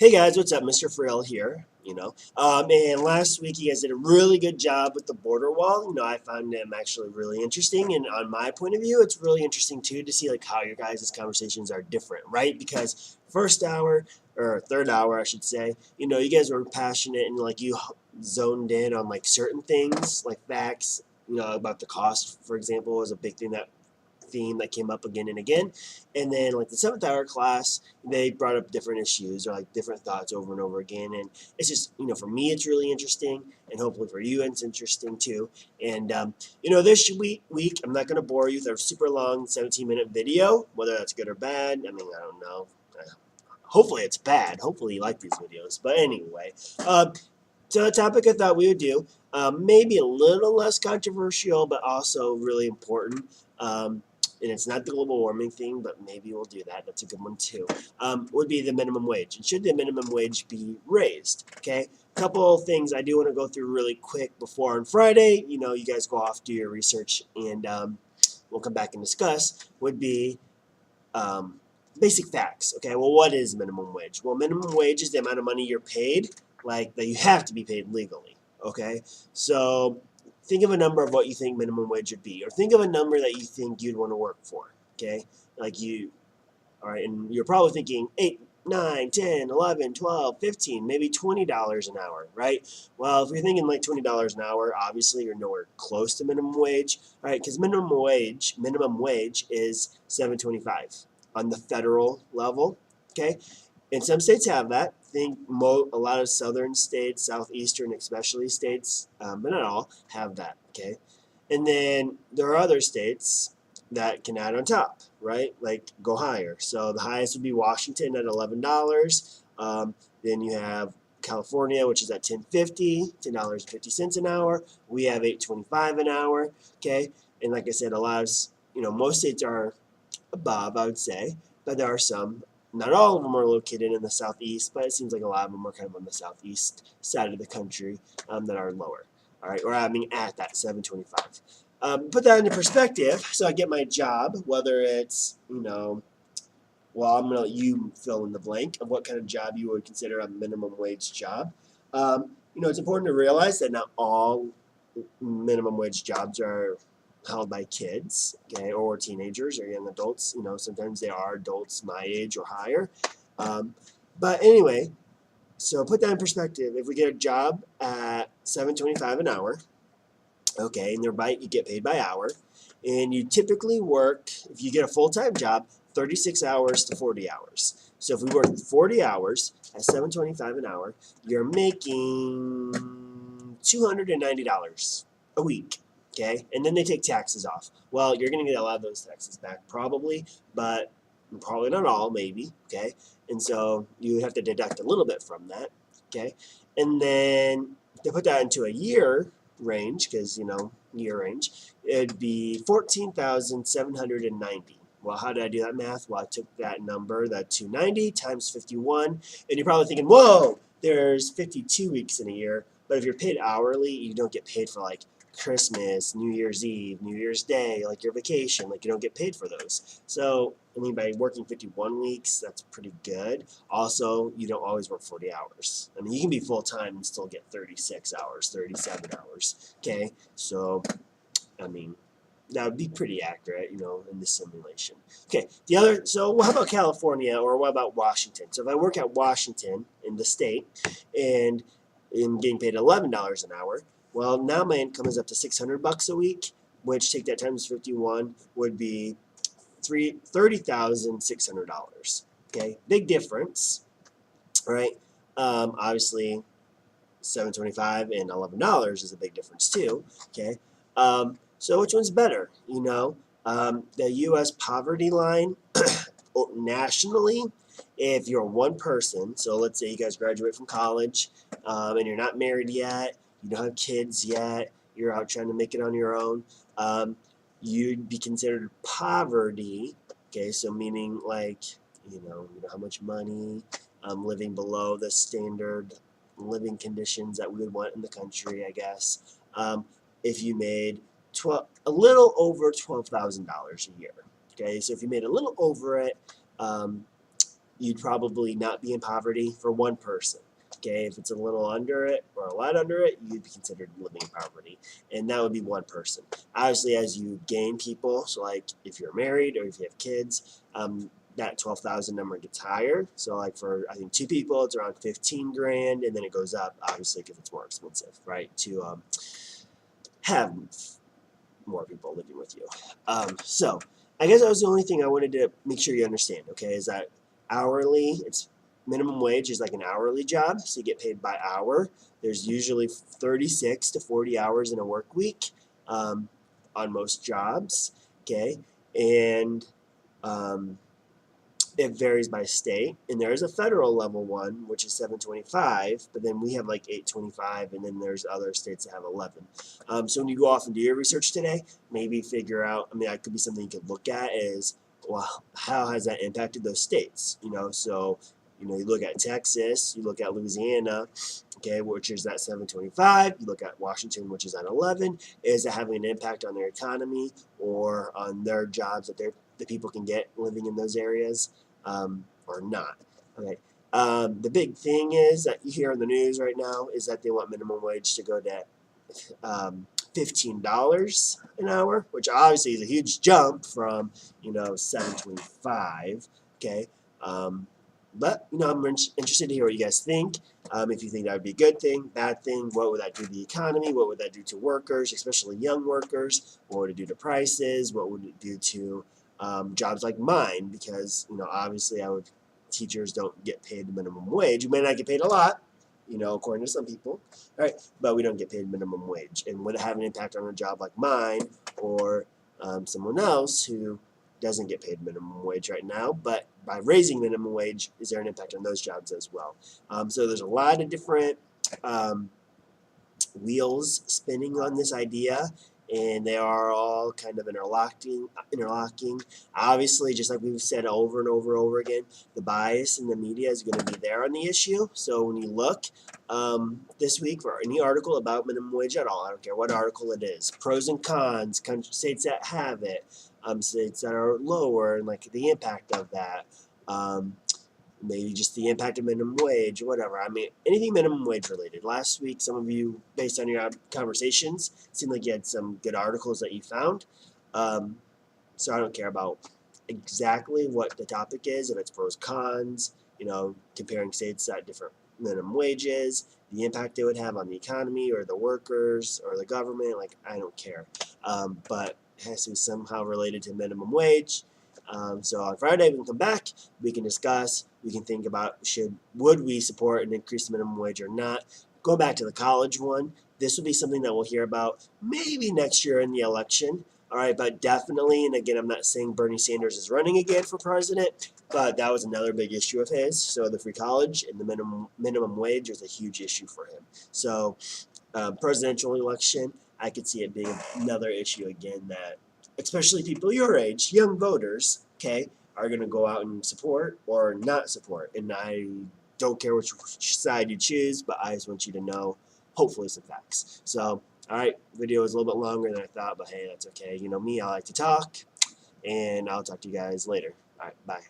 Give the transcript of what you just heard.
Hey guys, what's up? Mr. Frill here. And last week you guys did a really good job with the border wall. I found them actually really interesting, and on my point of view, it's really interesting too to see like how your guys' conversations are different, right? Because first hour or third hour, I should say, you guys were passionate and like you zoned in on like certain things, like facts. About the cost, for example, was a big thing that theme that came up again and again. And then like the seventh hour class, they brought up different issues or like different thoughts over and over again. And it's just, for me, it's really interesting. And hopefully for you, it's interesting too. And, this week, I'm not going to bore you with a super long 17-minute video, whether that's good or bad. I mean, I don't know. Hopefully it's bad. Hopefully you like these videos. But anyway, so a topic I thought we would do, maybe a little less controversial, but also really important. And it's not the global warming thing, but maybe we'll do that. That's a good one too. Would be the minimum wage. And should the minimum wage be raised? Okay. A couple of things I do want to go through really quick before on Friday. You guys go off, do your research, and we'll come back and discuss. Would be basic facts. Okay. Well, what is minimum wage? Well, minimum wage is the amount of money you're paid, like that you have to be paid legally. Okay. So think of a number of what you think minimum wage would be, or think of a number that you think you'd want to work for. Okay, all right, and you're probably thinking 8, 9, 10, 11, 12, 15, maybe $20 an hour, right? Well, if you're thinking like $20 an hour, obviously you're nowhere close to minimum wage, right? Because minimum wage is $7.25 on the federal level. Okay, and some states have that. I think a lot of southern states, southeastern especially states, but not all, have that. Okay, and then there are other states that can add on top, right? Like go higher. So the highest would be Washington at $11. Then you have California, which is at $10.50 an hour. We have $8.25 an hour. Okay, and like I said, a lot of most states are above, I would say, but there are some. Not all of them are located in the southeast, but it seems like a lot of them are kind of on the southeast side of the country that are lower. All right, or I mean at that 725. Put that into perspective. So I get my job, whether it's well, I'm gonna let you fill in the blank of what kind of job you would consider a minimum wage job. It's important to realize that not all minimum wage jobs are held by kids, okay, or teenagers or young adults. Sometimes they are adults my age or higher. But anyway, so put that in perspective. If we get a job at $7.25 an hour, okay, and you get paid by hour, and you typically work, if you get a full-time job, 36 hours to 40 hours. So if we work 40 hours at $7.25 an hour, you're making $290 a week. Okay, and then they take taxes off. Well, you're going to get a lot of those taxes back probably, but probably not all, maybe. Okay, and so you have to deduct a little bit from that. Okay, and then to put that into a year range, because year range, it'd be 14,790. Well, how did I do that math? Well, I took that number, that 290 times 51, and you're probably thinking, whoa, there's 52 weeks in a year. But if you're paid hourly, you don't get paid for like Christmas, New Year's Eve, New Year's Day, like your vacation, like you don't get paid for those. So, I mean, by working 51 weeks, that's pretty good. Also, you don't always work 40 hours. I mean, you can be full-time and still get 36 hours, 37 hours, okay? So, I mean, that would be pretty accurate, in the simulation. Okay, so how about California, or what about Washington? So if I work at Washington in the state and am getting paid $11 an hour, well, now my income is up to $600 a week, which take that times 51 would be $30,600. Okay, big difference, right? Obviously, $7.25 and $11 is a big difference too. Okay, so which one's better? The U.S. poverty line nationally, if you're one person, so let's say you guys graduate from college and you're not married yet, you don't have kids yet, you're out trying to make it on your own, you'd be considered poverty. Okay, so meaning like, how much money, living below the standard living conditions that we would want in the country, I guess. If you made a little over $12,000 a year. Okay, so if you made a little over it, you'd probably not be in poverty for one person. Okay, if it's a little under it or a lot under it, you'd be considered living in poverty, and that would be one person. Obviously, as you gain people, so like if you're married or if you have kids, that 12,000 number gets higher. So like for I think two people, it's around 15 grand, and then it goes up obviously because it's more expensive, right? To have more people living with you. So I guess that was the only thing I wanted to make sure you understand. Okay, is that hourly? It's minimum wage is like an hourly job, so you get paid by hour. There's usually 36 to 40 hours in a work week on most jobs. Okay, and it varies by state, and there is a federal level one, which is 725, but then we have like 825, and then there's other states that have 11. So when you go off and do your research today, maybe figure out, I mean, that could be something you could look at is, well, how has that impacted those states? So, you look at Texas, you look at Louisiana, okay, which is at 725, you look at Washington, which is at 11. Is it having an impact on their economy or on their jobs that the people can get living in those areas, or not? Okay. The big thing is that you hear in the news right now is that they want minimum wage to go to $15 an hour, which obviously is a huge jump from 725. Okay. But I'm interested to hear what you guys think. If you think that would be a good thing, bad thing, what would that do to the economy? What would that do to workers, especially young workers? What would it do to prices? What would it do to jobs like mine? Because obviously, teachers don't get paid the minimum wage. You may not get paid a lot, according to some people, right? But we don't get paid minimum wage, and would it have an impact on a job like mine or someone else who doesn't get paid minimum wage right now, but by raising minimum wage, is there an impact on those jobs as well? So there's a lot of different wheels spinning on this idea, and they are all kind of interlocking. Obviously, just like we've said over and over again, the bias in the media is going to be there on the issue. So when you look this week for any article about minimum wage at all, I don't care what article it is, pros and cons, states that have it, states that are lower, and like the impact of that. Maybe just the impact of minimum wage, whatever. I mean, anything minimum wage related. Last week, some of you, based on your conversations, seemed like you had some good articles that you found. So I don't care about exactly what the topic is, if it's pros, cons, comparing states at different minimum wages, the impact it would have on the economy or the workers or the government. Like, I don't care. But it has to be somehow related to minimum wage. So on Friday, we can come back, we can discuss, we can think about would we support an increased minimum wage or not. Go back to the college one. This will be something that we'll hear about maybe next year in the election. All right, but definitely, and again, I'm not saying Bernie Sanders is running again for president, but that was another big issue of his. So the free college and the minimum wage was a huge issue for him. So presidential election, I could see it being another issue again that especially people your age, young voters, okay, are going to go out and support or not support. And I don't care which side you choose, but I just want you to know, hopefully, some facts. So, all right, video is a little bit longer than I thought, but hey, that's okay. Me, I like to talk, and I'll talk to you guys later. All right, bye.